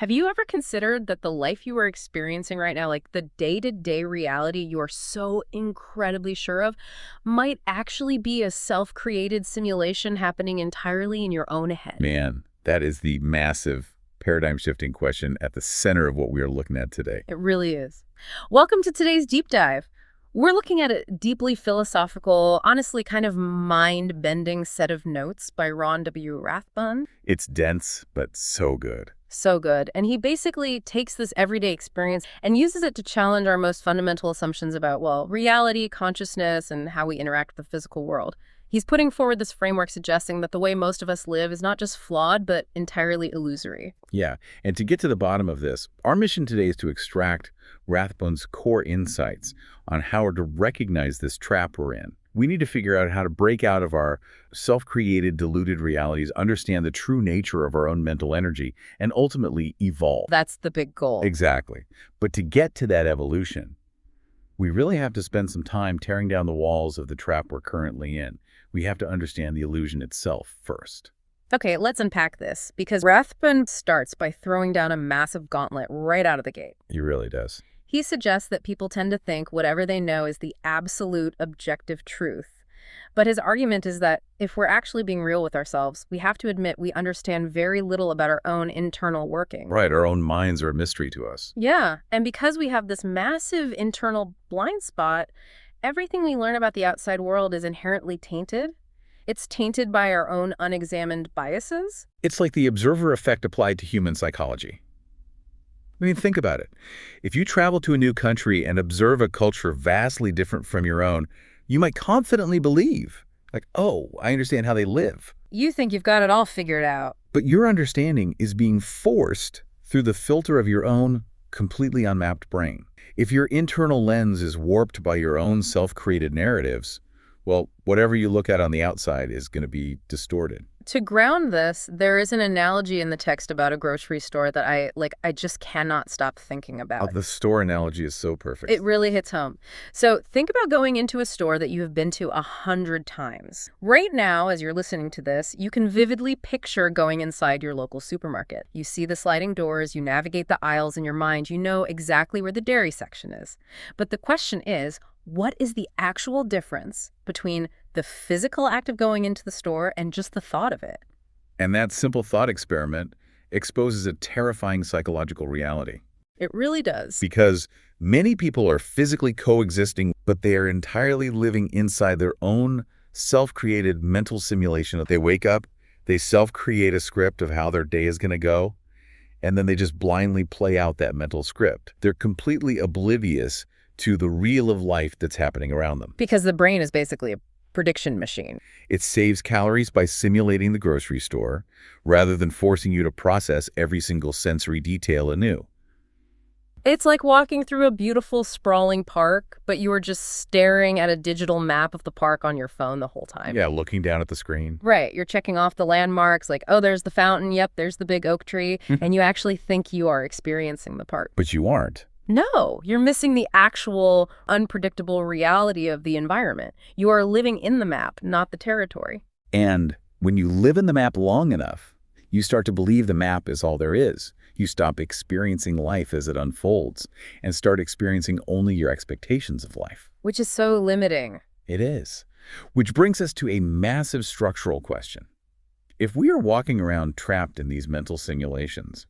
Have you ever considered that the life you are experiencing right now, like the day-to-day reality you are so incredibly sure of, might actually be a self-created simulation happening entirely in your own head? Man, that is the massive paradigm-shifting question at the center of what we are looking at today. It really is. Welcome to today's deep dive. We're looking at a deeply philosophical, honestly kind of mind-bending set of notes by Ron W Rathbun. It's dense, but so good. So good. And he basically takes this everyday experience and uses it to challenge our most fundamental assumptions about, well, reality, consciousness, and how we interact with the physical world. He's putting forward this framework suggesting that the way most of us live is not just flawed, but entirely illusory. Yeah, and to get to the bottom of this, our mission today is to extract Rathbun's core insights on how to recognize this trap we're in. We need to figure out how to break out of our self-created, deluded realities, understand the true nature of our own mental energy, and ultimately evolve. That's the big goal. Exactly. But to get to that evolution, we really have to spend some time tearing down the walls of the trap we're currently in. We have to understand the illusion itself first. Okay, let's unpack this, because Rathbun starts by throwing down a massive gauntlet right out of the gate. He really does. He suggests that people tend to think whatever they know is the absolute objective truth. But his argument is that if we're actually being real with ourselves, we have to admit we understand very little about our own internal working. Right, our own minds are a mystery to us. Yeah, and because we have this massive internal blind spot, everything we learn about the outside world is inherently tainted. It's tainted by our own unexamined biases. It's like the observer effect applied to human psychology. I mean, think about it. If you travel to a new country and observe a culture vastly different from your own, you might confidently believe, like, oh, I understand how they live. You think you've got it all figured out. But your understanding is being forced through the filter of your own completely unmapped brain. If your internal lens is warped by your own self-created narratives, well, whatever you look at on the outside is going to be distorted. To ground this, there is an analogy in the text about a grocery store that I just cannot stop thinking about. Oh, the store analogy is so perfect. It really hits home. So think about going into a store that you have been to 100 times. Right now, as you're listening to this, you can vividly picture going inside your local supermarket. You see the sliding doors, you navigate the aisles in your mind, you know exactly where the dairy section is. But the question is, what is the actual difference between the physical act of going into the store and just the thought of it? And that simple thought experiment exposes a terrifying psychological reality. It really does. Because many people are physically coexisting, but they are entirely living inside their own self-created mental simulation. They wake up, they self-create a script of how their day is going to go, and then they just blindly play out that mental script. They're completely oblivious to the real of life that's happening around them. Because the brain is basically a prediction machine. It saves calories by simulating the grocery store rather than forcing you to process every single sensory detail anew. It's like walking through a beautiful, sprawling park, but you are just staring at a digital map of the park on your phone the whole time. Yeah, looking down at the screen. Right. You're checking off the landmarks, like, oh, there's the fountain. Yep, there's the big oak tree. And you actually think you are experiencing the park. But you aren't. No, you're missing the actual unpredictable reality of the environment. You are living in the map, not the territory. And when you live in the map long enough, you start to believe the map is all there is. You stop experiencing life as it unfolds and start experiencing only your expectations of life. Which is so limiting. It is. Which brings us to a massive structural question. If we are walking around trapped in these mental simulations,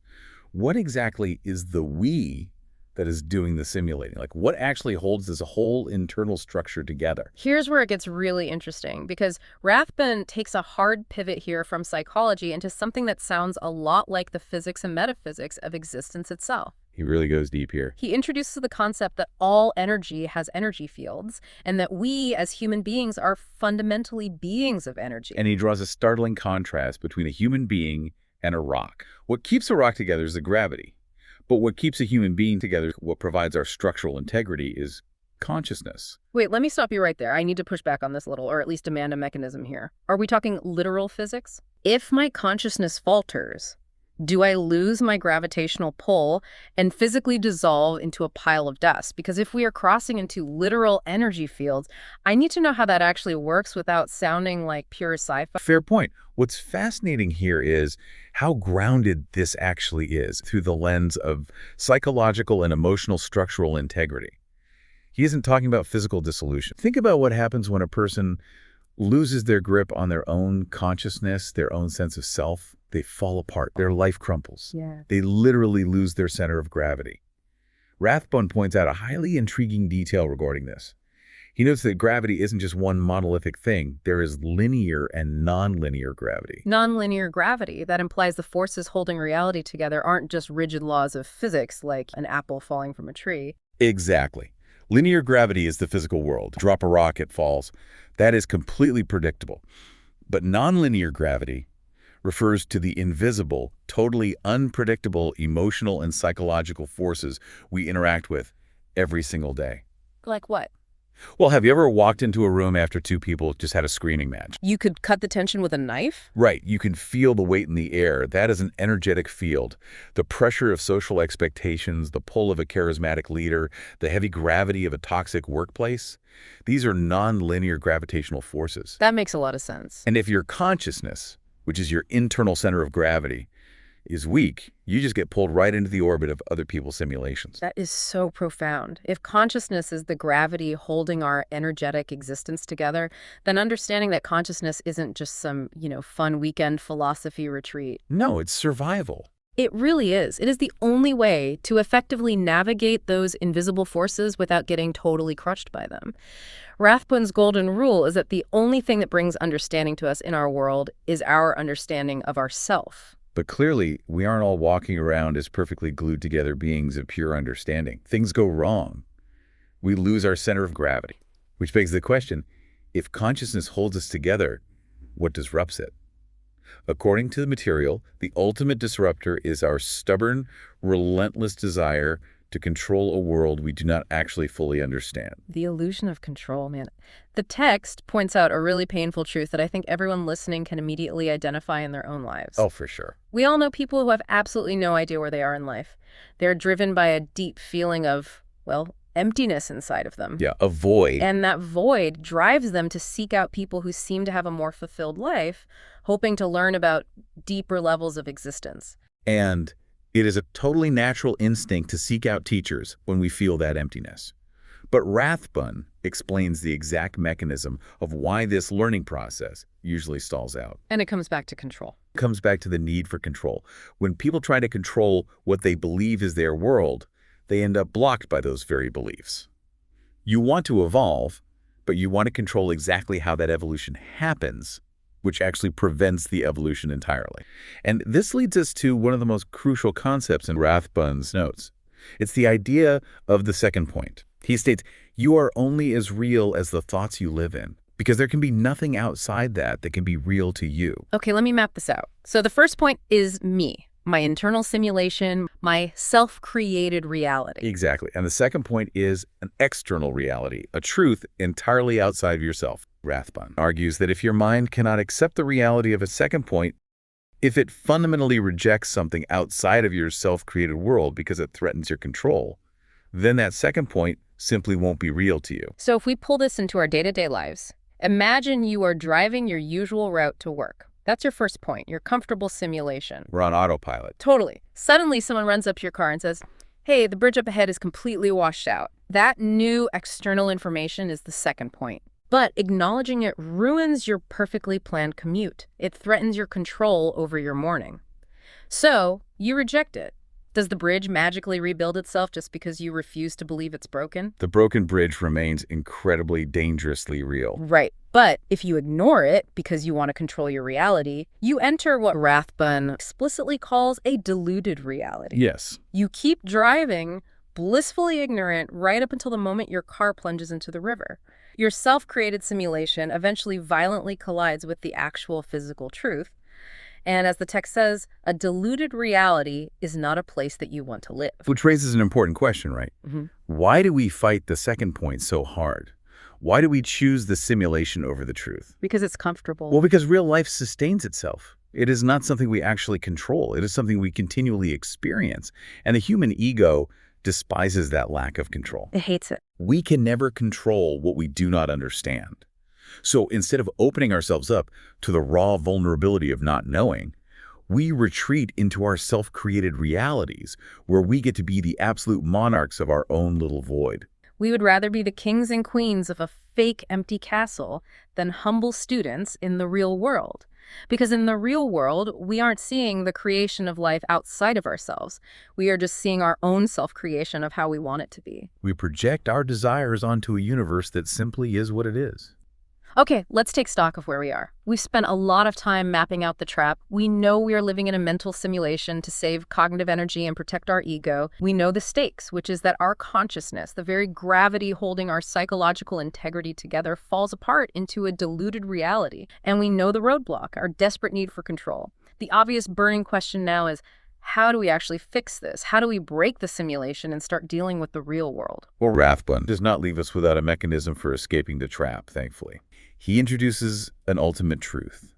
what exactly is the we that is doing the simulating? Like, what actually holds this whole internal structure together? Here's where it gets really interesting, because Rathbun takes a hard pivot here from psychology into something that sounds a lot like the physics and metaphysics of existence itself. He really goes deep here. He introduces the concept that all energy has energy fields, and that we as human beings are fundamentally beings of energy. And he draws a startling contrast between a human being and a rock. What keeps a rock together is the gravity. But what keeps a human being together, what provides our structural integrity, is consciousness. Wait, let me stop you right there. I need to push back on this a little, or at least demand a mechanism here. Are we talking literal physics? If my consciousness falters, Do I lose my gravitational pull and physically dissolve into a pile of dust? Because if we are crossing into literal energy fields, I need to know how that actually works without sounding like pure sci-fi. Fair point. What's fascinating here is how grounded this actually is through the lens of psychological and emotional structural integrity. He isn't talking about physical dissolution. Think about what happens when a person loses their grip on their own consciousness, their own sense of self. They fall apart. Their life crumples. Yeah. They literally lose their center of gravity. Rathbun points out a highly intriguing detail regarding this. He notes that gravity isn't just one monolithic thing. There is linear and nonlinear gravity. Nonlinear gravity, that implies the forces holding reality together aren't just rigid laws of physics like an apple falling from a tree. Exactly. Linear gravity is the physical world. Drop a rock, it falls. That is completely predictable. But nonlinear gravity refers to the invisible, totally unpredictable emotional and psychological forces we interact with every single day. Like what? Well, have you ever walked into a room after two people just had a screaming match? You could cut the tension with a knife? Right. You can feel the weight in the air. That is an energetic field. The pressure of social expectations, the pull of a charismatic leader, the heavy gravity of a toxic workplace. These are non-linear gravitational forces. That makes a lot of sense. And if your consciousness, which is your internal center of gravity, is weak, you just get pulled right into the orbit of other people's simulations. That is so profound. If consciousness is the gravity holding our energetic existence together, then understanding that consciousness isn't just some, fun weekend philosophy retreat. No, it's survival. It really is. It is the only way to effectively navigate those invisible forces without getting totally crushed by them. Rathbun's golden rule is that the only thing that brings understanding to us in our world is our understanding of ourself. But clearly, we aren't all walking around as perfectly glued together beings of pure understanding. Things go wrong. We lose our center of gravity, which begs the question, if consciousness holds us together, what disrupts it? According to the material, the ultimate disruptor is our stubborn, relentless desire to control a world we do not actually fully understand. The illusion of control, man. The text points out a really painful truth that I think everyone listening can immediately identify in their own lives. Oh, for sure. We all know people who have absolutely no idea where they are in life. They're driven by a deep feeling of, emptiness inside of them. Yeah, a void. And that void drives them to seek out people who seem to have a more fulfilled life, hoping to learn about deeper levels of existence. And it is a totally natural instinct to seek out teachers when we feel that emptiness. But Rathbun explains the exact mechanism of why this learning process usually stalls out. And it comes back to control. It comes back to the need for control. When people try to control what they believe is their world, they end up blocked by those very beliefs. You want to evolve, but you want to control exactly how that evolution happens, which actually prevents the evolution entirely. And this leads us to one of the most crucial concepts in Rathbun's notes. It's the idea of the second point. He states, you are only as real as the thoughts you live in, because there can be nothing outside that can be real to you. Okay, let me map this out. So the first point is me, my internal simulation, my self-created reality. Exactly. And the second point is an external reality, a truth entirely outside of yourself. Rathbun argues that if your mind cannot accept the reality of a second point, if it fundamentally rejects something outside of your self-created world because it threatens your control, then that second point simply won't be real to you. So if we pull this into our day-to-day lives, imagine you are driving your usual route to work. That's your first point, your comfortable simulation. We're on autopilot. Totally. Suddenly someone runs up to your car and says, hey, the bridge up ahead is completely washed out. That new external information is the second point. But acknowledging it ruins your perfectly planned commute. It threatens your control over your morning. So you reject it. Does the bridge magically rebuild itself just because you refuse to believe it's broken? The broken bridge remains incredibly dangerously real. Right. But if you ignore it because you want to control your reality, you enter what Rathbun explicitly calls a deluded reality. Yes. You keep driving, blissfully ignorant, right up until the moment your car plunges into the river. Your self-created simulation eventually violently collides with the actual physical truth. And as the text says, a deluded reality is not a place that you want to live. Which raises an important question, right? Mm-hmm. Why do we fight the second point so hard? Why do we choose the simulation over the truth? Because it's comfortable. Well, because real life sustains itself. It is not something we actually control. It is something we continually experience. And the human ego despises that lack of control. It hates it. We can never control what we do not understand. So instead of opening ourselves up to the raw vulnerability of not knowing, we retreat into our self-created realities where we get to be the absolute monarchs of our own little void. We would rather be the kings and queens of a fake empty castle than humble students in the real world. Because in the real world, we aren't seeing the creation of life outside of ourselves. We are just seeing our own self-creation of how we want it to be. We project our desires onto a universe that simply is what it is. Okay, let's take stock of where we are. We've spent a lot of time mapping out the trap. We know we are living in a mental simulation to save cognitive energy and protect our ego. We know the stakes, which is that our consciousness, the very gravity holding our psychological integrity together, falls apart into a diluted reality. And we know the roadblock, our desperate need for control. The obvious burning question now is, how do we actually fix this? How do we break the simulation and start dealing with the real world? Well, Rathbun does not leave us without a mechanism for escaping the trap, thankfully. He introduces an ultimate truth.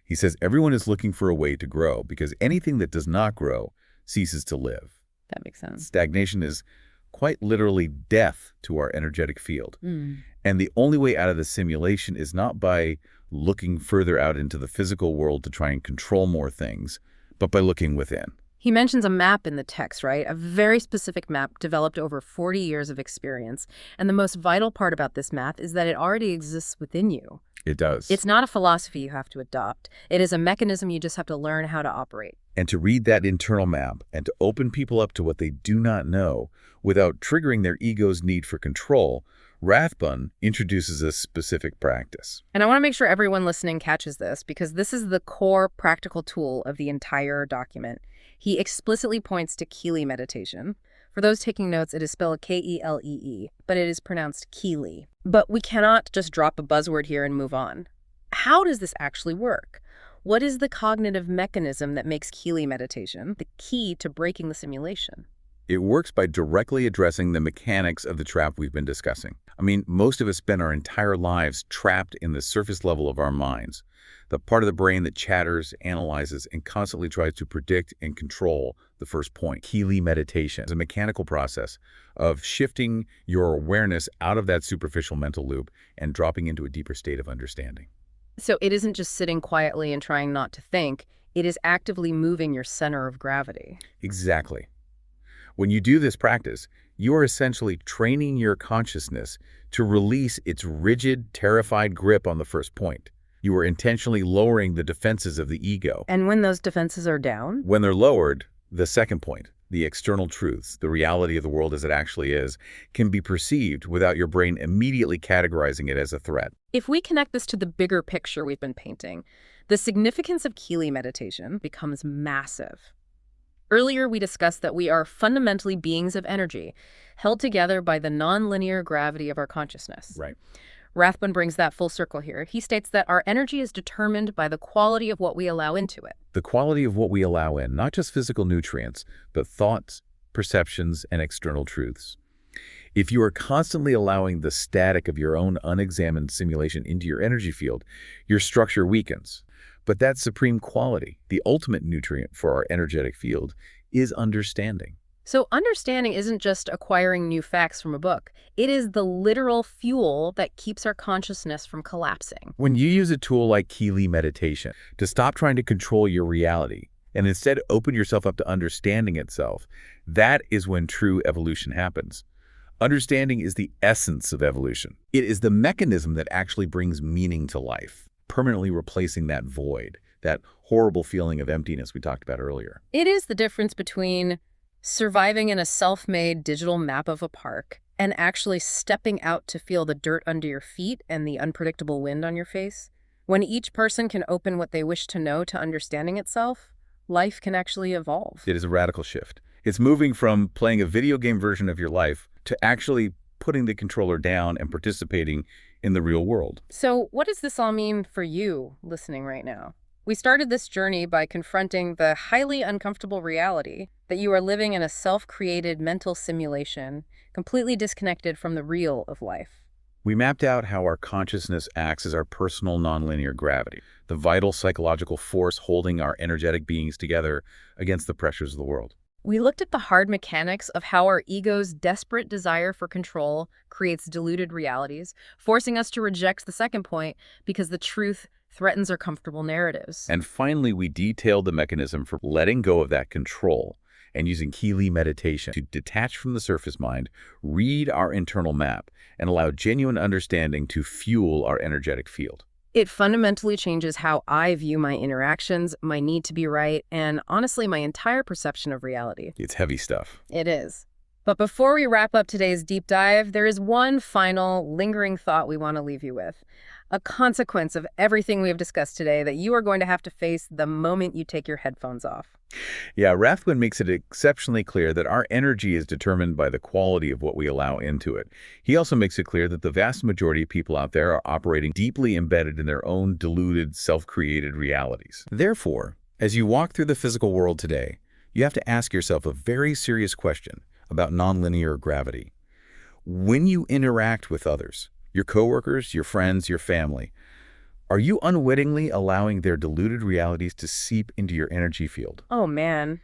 He says everyone is looking for a way to grow because anything that does not grow ceases to live. That makes sense. Stagnation is quite literally death to our energetic field. Mm. And the only way out of the simulation is not by looking further out into the physical world to try and control more things, but by looking within. He mentions a map in the text, right? A very specific map developed over 40 years of experience. And the most vital part about this map is that it already exists within you. It does. It's not a philosophy you have to adopt. It is a mechanism you just have to learn how to operate. And to read that internal map and to open people up to what they do not know without triggering their ego's need for control, Rathbun introduces a specific practice. And I want to make sure everyone listening catches this because this is the core practical tool of the entire document. He explicitly points to Kelee meditation. For those taking notes, it is spelled Kelee, but it is pronounced Kelee. But we cannot just drop a buzzword here and move on. How does this actually work? What is the cognitive mechanism that makes Kelee meditation the key to breaking the simulation? It works by directly addressing the mechanics of the trap we've been discussing. I mean, most of us spend our entire lives trapped in the surface level of our minds, the part of the brain that chatters, analyzes, and constantly tries to predict and control the first point. Kelee meditation is a mechanical process of shifting your awareness out of that superficial mental loop and dropping into a deeper state of understanding. So it isn't just sitting quietly and trying not to think. It is actively moving your center of gravity. Exactly. When you do this practice, you are essentially training your consciousness to release its rigid, terrified grip on the first point. You are intentionally lowering the defenses of the ego. And when those defenses are down? When they're lowered, the second point, the external truths, the reality of the world as it actually is, can be perceived without your brain immediately categorizing it as a threat. If we connect this to the bigger picture we've been painting, the significance of Kelee meditation becomes massive. Earlier, we discussed that we are fundamentally beings of energy, held together by the nonlinear gravity of our consciousness. Right. Rathbun brings that full circle here. He states that our energy is determined by the quality of what we allow into it. The quality of what we allow in, not just physical nutrients, but thoughts, perceptions, and external truths. If you are constantly allowing the static of your own unexamined simulation into your energy field, your structure weakens. But that supreme quality, the ultimate nutrient for our energetic field, is understanding. So understanding isn't just acquiring new facts from a book. It is the literal fuel that keeps our consciousness from collapsing. When you use a tool like Kelee meditation to stop trying to control your reality and instead open yourself up to understanding itself, that is when true evolution happens. Understanding is the essence of evolution. It is the mechanism that actually brings meaning to life, permanently replacing that void, that horrible feeling of emptiness we talked about earlier. It is the difference between surviving in a self-made digital map of a park and actually stepping out to feel the dirt under your feet and the unpredictable wind on your face. When each person can open what they wish to know to understanding itself, life can actually evolve. It is a radical shift. It's moving from playing a video game version of your life to actually putting the controller down and participating in the real world. So what does this all mean for you listening right now? We started this journey by confronting the highly uncomfortable reality that you are living in a self-created mental simulation, completely disconnected from the real of life. We mapped out how our consciousness acts as our personal nonlinear gravity, the vital psychological force holding our energetic beings together against the pressures of the world. We looked at the hard mechanics of how our ego's desperate desire for control creates diluted realities, forcing us to reject the second point because the truth threatens our comfortable narratives. And finally, we detailed the mechanism for letting go of that control and using Kelee meditation to detach from the surface mind, read our internal map, and allow genuine understanding to fuel our energetic field. It fundamentally changes how I view my interactions, my need to be right, and honestly, my entire perception of reality. It's heavy stuff. It is. But before we wrap up today's deep dive, there is one final lingering thought we want to leave you with. A consequence of everything we have discussed today that you are going to have to face the moment you take your headphones off. Yeah, Rathbun makes it exceptionally clear that our energy is determined by the quality of what we allow into it. He also makes it clear that the vast majority of people out there are operating deeply embedded in their own deluded, self-created realities. Therefore, as you walk through the physical world today, you have to ask yourself a very serious question about nonlinear gravity. When you interact with others, your coworkers, your friends, your family, are you unwittingly allowing their deluded realities to seep into your energy field? Oh man.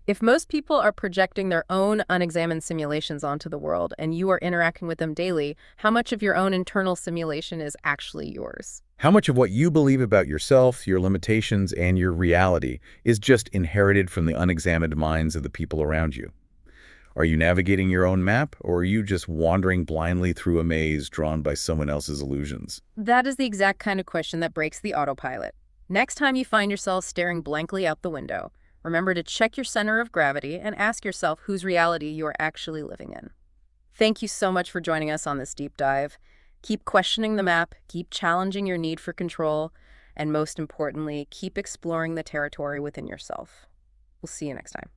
If most people are projecting their own unexamined simulations onto the world and you are interacting with them daily, how much of your own internal simulation is actually yours? How much of what you believe about yourself, your limitations, and your reality is just inherited from the unexamined minds of the people around you? Are you navigating your own map, or are you just wandering blindly through a maze drawn by someone else's illusions? That is the exact kind of question that breaks the autopilot. Next time you find yourself staring blankly out the window, remember to check your center of gravity and ask yourself whose reality you are actually living in. Thank you so much for joining us on this deep dive. Keep questioning the map, keep challenging your need for control, and most importantly, keep exploring the territory within yourself. We'll see you next time.